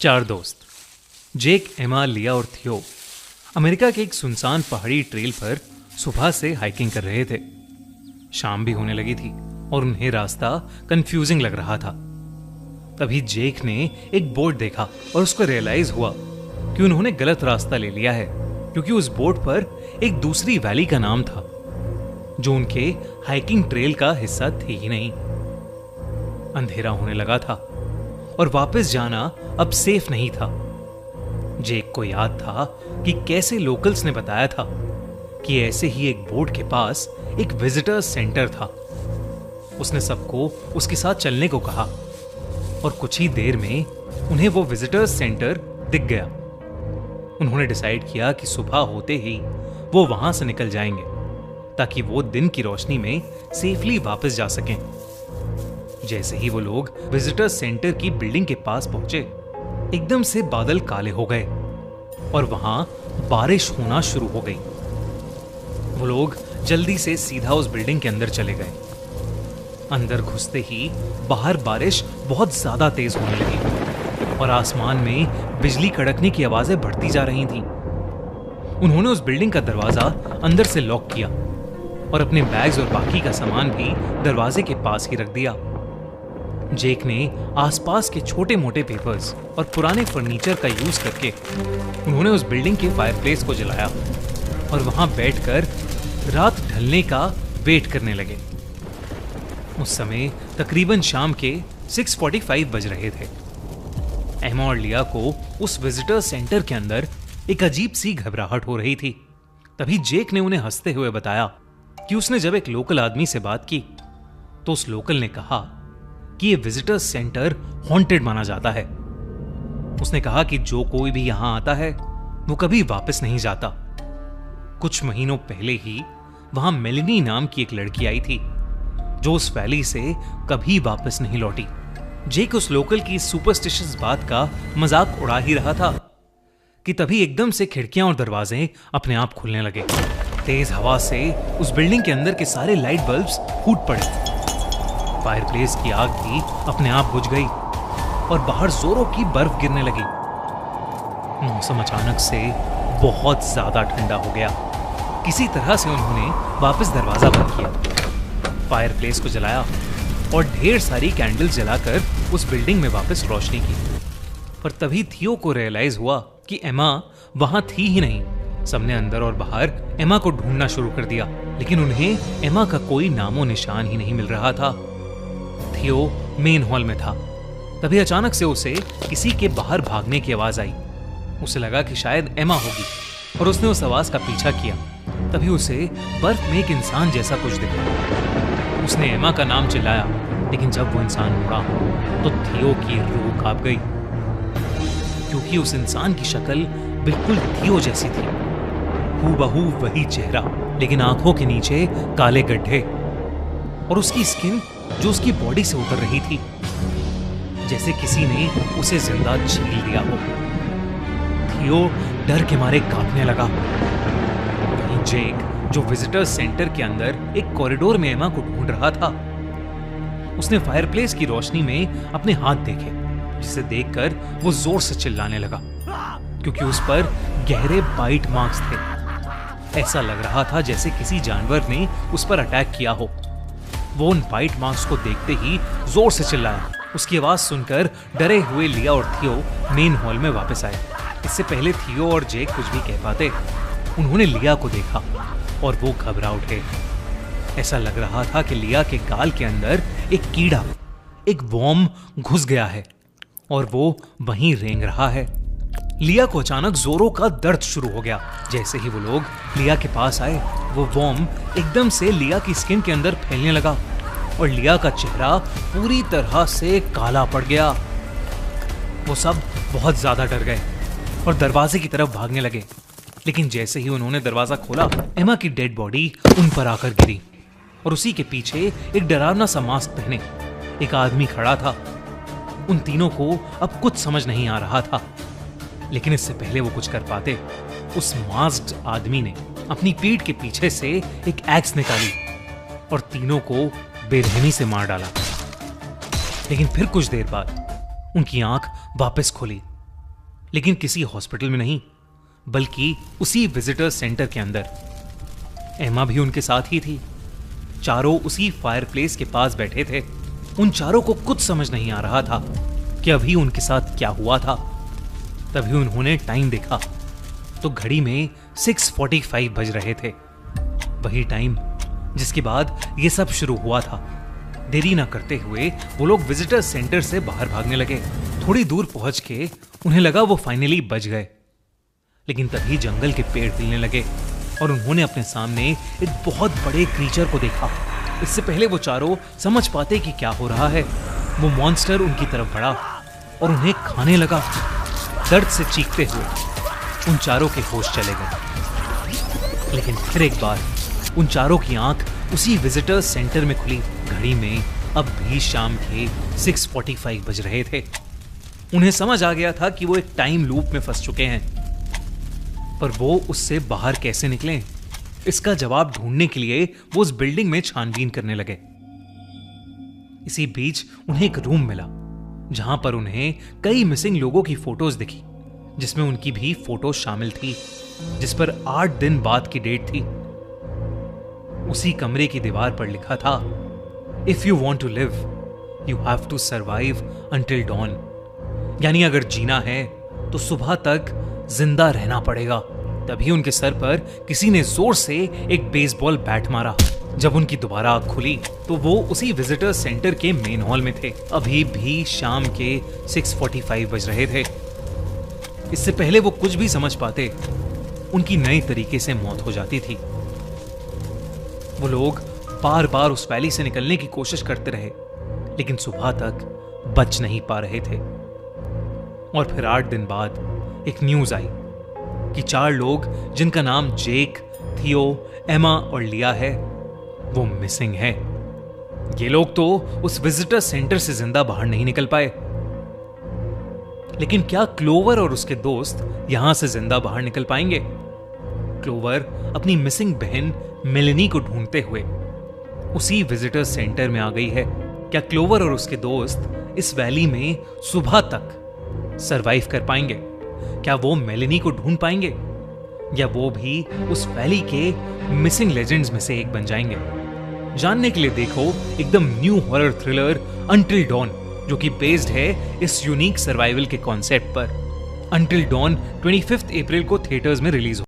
चार दोस्त जेक, एमा, लिया और थियो अमेरिका के एक सुनसान पहाड़ी ट्रेल पर सुबह से हाइकिंग कर रहे थे। शाम भी होने लगी थी और उन्हें रास्ता कंफ्यूजिंग लग रहा था। तभी जेक ने एक बोर्ड देखा और उसको रियलाइज हुआ कि उन्होंने गलत रास्ता ले लिया है, क्योंकि उस बोर्ड पर एक दूसरी वैली का नाम था जो उनके हाइकिंग ट्रेल का हिस्सा थी ही नहीं। अंधेरा होने लगा था और वापस जाना अब सेफ नहीं था। जेक को याद था कि कैसे लोकल्स ने बताया था कि ऐसे ही एक बोर्ड के पास एक विजिटर्स सेंटर था। उसने सबको उसके साथ चलने को कहा और कुछ ही देर में उन्हें वो विजिटर्स सेंटर दिख गया। उन्होंने डिसाइड किया कि सुबह होते ही वो वहां से निकल जाएंगे ताकि वो दिन की रोशनी में सेफली वापस जा सकें। जैसे ही वो लोग विजिटर्स सेंटर की बिल्डिंग के पास पहुंचे, एकदम से बादल काले हो गए और वहां बारिश होना शुरू हो गई। वो लोग जल्दी से सीधा उस बिल्डिंग के अंदर चले गए। अंदर घुसते ही बाहर बारिश बहुत ज्यादा तेज होने लगी और आसमान में बिजली कड़कने की आवाजें बढ़ती जा रही थीं। उन्होंने उस बिल्डिंग का दरवाजा अंदर से लॉक किया और अपने बैग्स और बाकी का सामान भी दरवाजे के पास ही रख दिया। जेक ने आसपास के छोटे मोटे पेपर्स और पुराने फर्नीचर का यूज करके उन्होंने उस बिल्डिंग के फायरप्लेस को जलाया और वहां बैठकर रात ढलने का वेट करने लगे। उस समय तकरीबन शाम के 6:45 बज रहे थे। एमा और लिया को उस विजिटर सेंटर के अंदर एक अजीब सी घबराहट हो रही थी। तभी जेक ने उन्हें हंसते हुए बताया कि उसने जब एक लोकल आदमी से बात की तो उस लोकल ने कहा कि ये विजिटर्स सेंटर हॉन्टेड माना जाता है। उसने कहा कि जो कोई भी यहां आता है वो कभी वापस नहीं जाता। कुछ महीनों पहले ही वहां मेलिनी नाम की एक लड़की आई थी जो उस वैली से कभी वापस नहीं लौटी। जेक उस लोकल की सुपरस्टिशियस बात का मजाक उड़ा ही रहा था कि तभी एकदम से खिड़कियां और दरवाजे अपने आप खुलने लगे। तेज हवा से उस बिल्डिंग के अंदर के सारे लाइट बल्ब्स फूट पड़े। फायरप्लेस की आग भी अपने आप बुझ गई और बाहर जोरों की बर्फ गिरने लगी। मौसम अचानक से बहुत ज्यादा ठंडा हो गया। किसी तरह से उन्होंने वापस दरवाजा बंद किया, फायरप्लेस को जलाया और ढेर सारी कैंडल्स जलाकर उस बिल्डिंग में वापस रोशनी की। पर तभी थियो को रियलाइज हुआ कि एमा वहां थी ही नहीं। सबने अंदर और बाहर एमा को ढूंढना शुरू कर दिया, लेकिन उन्हें एमा का कोई नामो निशान ही नहीं मिल रहा था। थियो मेन हॉल में था। तभी अचानक से उसे किसी के बाहर भागने की आवाज आई। उसे लगा कि शायद एमा होगी और उसने उस आवाज का पीछा किया। तभी उसे बर्फ में एक इंसान जैसा कुछ दिखा। उसने एमा का नाम चिल्लाया, लेकिन जब वो इंसान मुड़ा तो थियो की रूह कांप गई, क्योंकि उस इंसान की शक्ल बिल्कुल थियो जैसी थी। हूबहू वही चेहरा, लेकिन आंखों के नीचे काले गड्ढे और उसकी स्किन जो उसकी बॉडी से उतर रही थी, जैसे किसी ने उसे जिंदा छील दिया हो। थियो डर के मारे कांपने लगा। वहीं जेक, जो विजिटर्स सेंटर के अंदर एक कॉरिडोर में एमा को ढूंढ रहा था, उसने फायरप्लेस की रोशनी में अपने हाथ देखे, जिसे देखकर वो जोर से चिल्लाने लगा, क्योंकि उस पर गहरे बाइट मार्क्स थे। ऐसा लग रहा था जैसे किसी जानवर ने उस पर अटैक किया हो। वो उन बाइट मार्क्स को देखते ही जोर से चिल्लाया। उसकी आवाज सुनकर डरे हुए लिया और थियो मेन हॉल में वापस आए। इससे पहले थियो और जेक कुछ भी कह पाते, उन्होंने लिया को देखा और वो घबरा उठे। ऐसा लग रहा था कि लिया के गाल के अंदर एक कीड़ा, एक वॉर्म घुस गया है और वो वहीं रेंग रहा है। लिया को अचानक जोरों का दर्द शुरू हो गया। जैसे ही वो लोग लिया के पास आए, वो वॉर्म एकदम से लिया की स्किन के अंदर फैलने लगा और लिया का चेहरा पूरी तरह से काला पड़ गया। वो सब बहुत ज्यादा डर गए और दरवाजे की तरफ भागने लगे, लेकिन जैसे ही उन्होंने दरवाजा खोला, एमा की डेड बॉडी उन पर आकर गिरी और उसी के पीछे एक डरावना सा मास्क पहने एक आदमी खड़ा था। उन तीनों को अब कुछ समझ नहीं आ रहा था, लेकिन इससे पहले वो कुछ कर पाते, उस मास्क्ड आदमी ने अपनी पीठ के पीछे से एक एक्स निकाली और तीनों को बेरहमी से मार डाला। लेकिन फिर कुछ देर बाद उनकी आंख वापस खुली लेकिन किसी हॉस्पिटल में नहीं, बल्कि उसी विजिटर सेंटर के अंदर। एमा भी उनके साथ ही थी। चारों उसी फायरप्लेस के पास बैठे थे। उन चारों को कुछ समझ नहीं आ रहा था कि अभी उनके साथ क्या हुआ था। तभी उन्होंने टाइम देखा तो घड़ी में 6:45 बज रहे थे। वही टाइम जिसके बाद ये सब शुरू हुआ था। देरी ना करते हुए वो लोग विजिटर सेंटर से बाहर भागने लगे। थोड़ी दूर पहुंच के उन्हें लगा वो फाइनली बच गए, लेकिन तभी जंगल के पेड़ हिलने लगे और उन्होंने अपने सामने एक बहुत बड़े क्रीचर को देखा। इससे पहले वो चारों समझ पाते कि क्या हो रहा है, वो मॉन्स्टर उनकी तरफ बढ़ा और उन्हें खाने लगा। दर्द से चीखते हुए उन चारों के होश चले गए। लेकिन फिर एक बार उन चारों की आंख उसी विजिटर्स सेंटर में खुली। घड़ी में अब भी शाम के 6:45 बज रहे थे। उन्हें समझ आ गया था कि वो एक टाइम लूप में फंस चुके हैं, पर वो उससे बाहर कैसे निकलें, इसका जवाब ढूंढने के लिए वो उस बिल्डिंग में छानबीन करने लगे। इसी बीच उन्हें एक रूम मिला जहां पर उन्हें कई मिसिंग लोगों की फोटोज दिखी, जिसमें उनकी भी फोटो शामिल थी, जिस पर 8 दिन बाद की डेट थी। उसी कमरे की दीवार पर लिखा था, if you want to live you have to survive until dawn. यानी अगर जीना है तो सुबह तक जिंदा रहना पड़ेगा। तभी उनके सर पर किसी ने जोर से एक बेसबॉल बैट मारा। जब उनकी दोबारा आंख खुली तो वो उसी विजिटर सेंटर के मेन हॉल में थे। अभी भी शाम के 6:45 बज रहे थे। इससे पहले वो कुछ भी समझ पाते, उनकी नई तरीके से मौत हो जाती थी। वो लोग बार बार उस वैली से निकलने की कोशिश करते रहे, लेकिन सुबह तक बच नहीं पा रहे थे। और फिर 8 दिन बाद एक न्यूज आई कि 4 लोग जिनका नाम जेक, थियो, एमा और लिया है, वो मिसिंग हैं। ये लोग तो उस विजिटर सेंटर से जिंदा बाहर नहीं निकल पाए, लेकिन क्या क्लोवर और उसके दोस्त यहां से जिंदा बाहर निकल पाएंगे? क्लोवर अपनी मिसिंग बहन मेलेनी को ढूंढते हुए उसी विजिटर सेंटर में आ गई है। क्या क्लोवर और उसके दोस्त इस वैली में सुबह तक सरवाइव कर पाएंगे? क्या वो मेलेनी को ढूंढ पाएंगे, या वो भी उस वैली के मिसिंग लेजेंड्स में से एक बन जाएंगे? जानने के लिए देखो एकदम new horror thriller until dawn, जो कि बेस्ड है इस यूनिक सर्वाइवल के कॉन्सेप्ट पर। अंटिल डॉन 25 अप्रैल को थिएटर्स में रिलीज